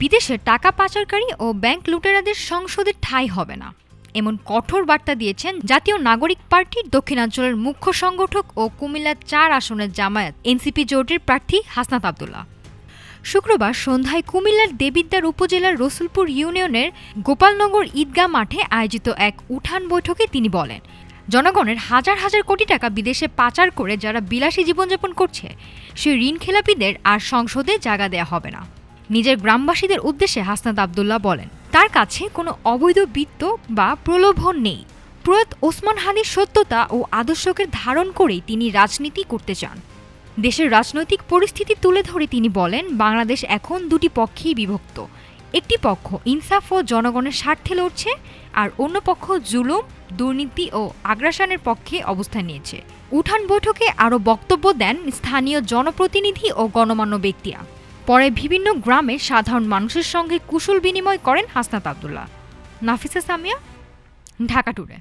বিদেশে টাকা পাচারকারী ও ব্যাংক লুটেরাদের সংসদে ঠাঁই হবে না, এমন কঠোর বার্তা দিয়েছেন জাতীয় নাগরিক পার্টির দক্ষিণাঞ্চলের মুখ্য সংগঠক ও কুমিল্লা ৪ আসনের জামায়াত এনসিপি জোটের প্রার্থী হাসনাত আব্দুল্লাহ। শুক্রবার সন্ধ্যায় কুমিল্লার দেবিদ্বার উপজেলার রসুলপুর ইউনিয়নের গোপালনগর ঈদগাহ মাঠে আয়োজিত এক উঠান বৈঠকে তিনি বলেন, জনগণের হাজার হাজার কোটি টাকা বিদেশে পাচার করে যারা বিলাসী জীবনযাপন করছে, সেই ঋণখেলাপিদের আর সংসদে জায়গা দেয়া হবে না। নিজের গ্রামবাসীদের উদ্দেশ্যে হাসনাত আব্দুল্লাহ বলেন, তার কাছে কোনো অবৈধ বিত্ত বা প্রলোভন নেই। প্রয়াত ওসমান হাদির সত্যতা ও আদর্শকে ধারণ করেই তিনি রাজনীতি করতে চান। দেশের রাজনৈতিক পরিস্থিতি তুলে ধরে তিনি বলেন, বাংলাদেশ এখন দুটি পক্ষেই বিভক্ত। একটি পক্ষ ইনসাফ ও জনগণের স্বার্থে লড়ছে, আর অন্য পক্ষ জুলুম, দুর্নীতি ও আগ্রাসনের পক্ষে অবস্থান নিয়েছে। উঠান বৈঠকে আরও বক্তব্য দেন স্থানীয় জনপ্রতিনিধি ও গণমান্য ব্যক্তিরা। পরে বিভিন্ন গ্রামে সাধারণ মানুষের সঙ্গে কুশল বিনিময় করেন হাসনাত আব্দুল্লাহ। নাফিসা সামিয়া, ঢাকা টুডে।